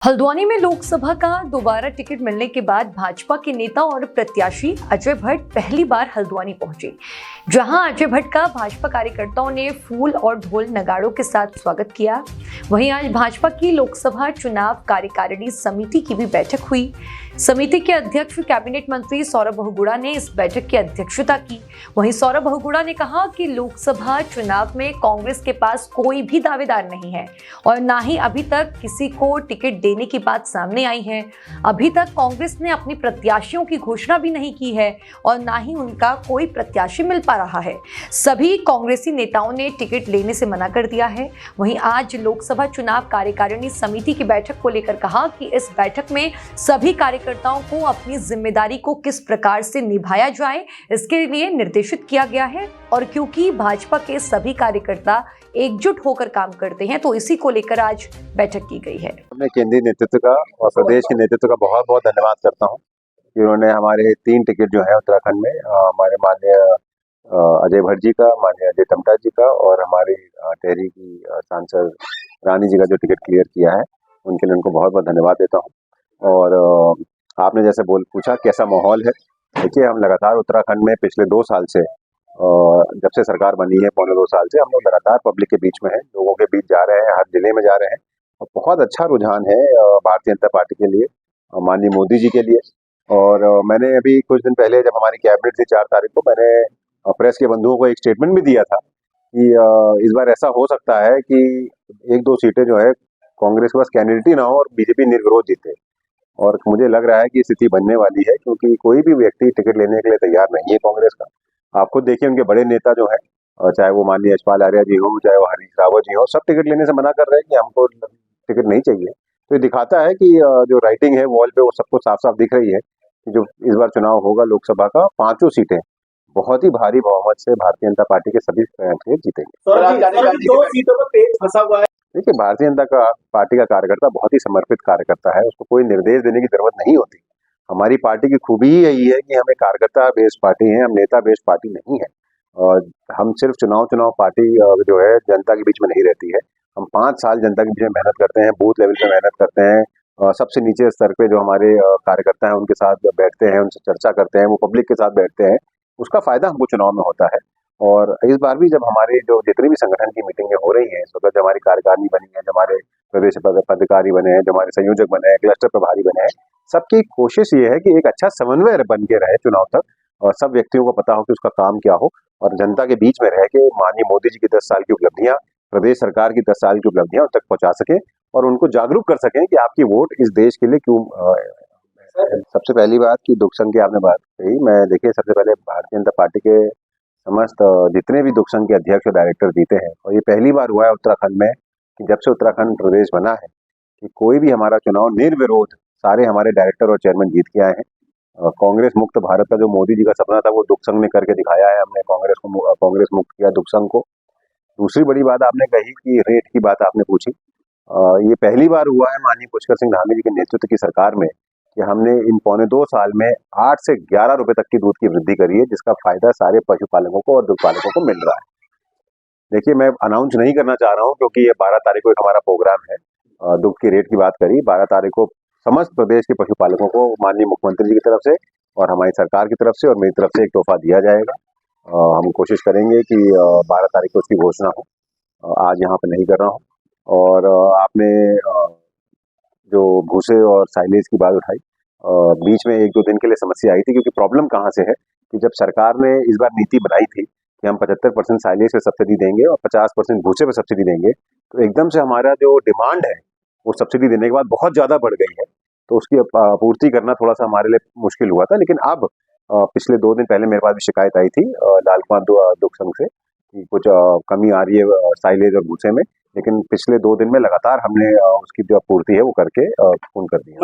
हल्द्वानी में लोकसभा का दोबारा टिकट मिलने के बाद भाजपा के नेता और प्रत्याशी अजय भट्ट पहली बार हल्द्वानी पहुंचे, जहां अजय भट्ट का भाजपा कार्यकर्ताओं ने फूल और ढोल नगाड़ों के साथ स्वागत किया। वहीं आज भाजपा की लोकसभा चुनाव कार्यकारिणी समिति की भी बैठक हुई। समिति के अध्यक्ष कैबिनेट मंत्री सौरभ बहुगुणा ने इस बैठक की अध्यक्षता की। वहीं सौरभ बहुगुणा ने कहा कि लोकसभा चुनाव में कांग्रेस के पास कोई भी दावेदार नहीं है और ना ही अभी तक किसी को टिकट देने की बात सामने आई है। अभी तक कांग्रेस ने अपने प्रत्याशियों की घोषणा भी नहीं की है और ना ही उनका कोई प्रत्याशी मिल पा रहा है। सभी कांग्रेसी नेताओं ने टिकट लेने से मना कर दिया है। वहीं आज लोकसभा चुनाव कार्यकारिणी समिति की बैठक को लेकर कहा कि इस बैठक में सभी कार्यकर्ताओं को अपनी जिम्मेदारी को किस प्रकार से निभाया जाए, इसके लिए निर्देशित किया गया है। और क्योंकि भाजपा के सभी कार्यकर्ता एकजुट होकर काम करते हैं, तो इसी को लेकर आज बैठक की गई है। मैं केंद्रीय नेतृत्व का और प्रदेश के नेतृत्व का बहुत बहुत धन्यवाद करता हूं कि उन्होंने हमारे 3 टिकट जो है उत्तराखंड में हमारे माननीय अजय भट्ट जी का, माननीय अजय टमटा जी का और हमारी टेहरी की सांसद रानी जी का जो टिकट क्लियर किया है, उनके लिए उनको बहुत बहुत धन्यवाद देता हूँ। और आपने जैसे पूछा कैसा माहौल है। देखिए, हम लगातार उत्तराखंड में पिछले 2 साल से, जब से सरकार बनी है पौने 2 साल से, हम लोग लगातार पब्लिक के बीच में हैं, लोगों के बीच जा रहे हैं, हर जिले में जा रहे हैं और बहुत अच्छा रुझान है भारतीय जनता पार्टी के लिए, माननीय मोदी जी के लिए। और मैंने अभी कुछ दिन पहले जब हमारी कैबिनेट थी 4 तारीख को, मैंने प्रेस के बंधुओं को एक स्टेटमेंट भी दिया था कि इस बार ऐसा हो सकता है कि 1-2 सीटें जो है कांग्रेस के पास कैंडिडेट ही ना हो और बीजेपी निर्विरोध जीते। और मुझे लग रहा है कि स्थिति बनने वाली है, क्योंकि कोई भी व्यक्ति टिकट लेने के लिए तैयार नहीं है कांग्रेस का। आप खुद देखिए, उनके बड़े नेता जो हैं, चाहे वो माननीय यशपाल आर्या जी हो, चाहे वो हरीश रावत जी हो, सब टिकट लेने से मना कर रहे हैं कि हमको टिकट नहीं चाहिए। तो ये दिखाता है कि जो राइटिंग है वॉल पे वो सबको साफ साफ दिख रही है कि जो इस बार चुनाव होगा लोकसभा का, 5 सीटें बहुत ही भारी बहुमत से भारतीय जनता पार्टी के सभी कैंडिडेट जीतेंगे। 2 सीटों पर पेच फंसा हुआ है। देखिए, भारतीय जनता पार्टी का कार्यकर्ता बहुत ही समर्पित कार्यकर्ता है, उसको कोई निर्देश देने की जरूरत नहीं होती। हमारी पार्टी की खूबी ही यही है कि हम एक कार्यकर्ता बेस्ड पार्टी है, हम नेता बेस्ड पार्टी नहीं है। और हम सिर्फ चुनाव पार्टी जो है जनता के बीच में नहीं रहती है। हम 5 साल जनता के बीच में मेहनत करते हैं, बूथ लेवल पे मेहनत करते हैं, सबसे नीचे स्तर पे जो हमारे कार्यकर्ता हैं उनके साथ बैठते हैं, उनसे चर्चा करते हैं, वो पब्लिक के साथ बैठते हैं, उसका फायदा हमको चुनाव में होता है। और इस बार भी जब हमारे जो जितनी भी संगठन की मीटिंगें हो रही हैं, इस वक्त जो हमारी कार्यकारिणी बनी है, जो हमारे प्रदेश पदाधिकारी बने हैं, जो हमारे संयोजक बने हैं, क्लस्टर प्रभारी बने हैं, सबकी कोशिश ये है कि एक अच्छा समन्वय बन के रहे चुनाव तक और सब व्यक्तियों को पता हो कि उसका काम क्या हो और जनता के बीच में रह के माननीय मोदी जी की 10 साल की उपलब्धियां, प्रदेश सरकार की 10 साल की उपलब्धियां उन तक पहुंचा सके और उनको जागरूक कर सकें कि आपकी वोट इस देश के लिए क्यों। सबसे पहली बात कि दुखसंघ की आपने बात कही, मैं देखिए सबसे पहले भारतीय जनता पार्टी के समस्त जितने भी दुखसंघ के अध्यक्ष और डायरेक्टर जीते हैं, और ये पहली बार हुआ है उत्तराखंड में कि जब से उत्तराखंड प्रदेश बना है कि कोई भी हमारा चुनाव निर्विरोध सारे हमारे डायरेक्टर और चेयरमैन जीत के आए हैं। कांग्रेस मुक्त भारत का जो मोदी जी का सपना था वो दुखसंघ ने करके दिखाया है। हमने कांग्रेस मुक्त किया दुखसंघ को। दूसरी बड़ी बात आपने कही कि रेट की बात आपने पूछी, ये पहली बार हुआ है माननीय पुष्कर सिंह धामी जी के नेतृत्व की सरकार में कि हमने इन पौने 2 साल में 8 से 11 रुपए तक की दूध की वृद्धि करी है, जिसका फायदा सारे पशुपालकों को और दूध पालकों को मिल रहा है। देखिए, मैं अनाउंस नहीं करना चाह रहा हूं क्योंकि ये 12 तारीख को एक हमारा प्रोग्राम है। दूध की रेट की बात करी, 12 तारीख को समस्त प्रदेश के पशुपालकों को माननीय मुख्यमंत्री जी की तरफ से और हमारी सरकार की तरफ से और मेरी तरफ से एक तोहफा दिया जाएगा। हम कोशिश करेंगे कि 12 तारीख को उसकी घोषणा हो, आज यहाँ पे नहीं कर रहा हूँ। और आपने जो भूसे और साइलेज की बात उठाई, बीच में 1-2 दिन के लिए समस्या आई थी, क्योंकि प्रॉब्लम कहाँ से है कि जब सरकार ने इस बार नीति बनाई थी कि हम 75% साइलेज पे सब्सिडी देंगे और 50% भूसे पे सब्सिडी देंगे, तो एकदम से हमारा जो डिमांड है वो सब्सिडी देने के बाद बहुत ज़्यादा बढ़ गई है, तो उसकी आपूर्ति करना थोड़ा सा हमारे लिए मुश्किल हुआ था। लेकिन अब पिछले 2 दिन पहले मेरे पास भी शिकायत आई थी लालकुआं दुखसंघ से कि कुछ कमी आ रही है साइलेज और भूसे में, लेकिन पिछले 2 दिन में लगातार हमने उसकी जो आपूर्ति है वो करके पूर्ण कर दी है।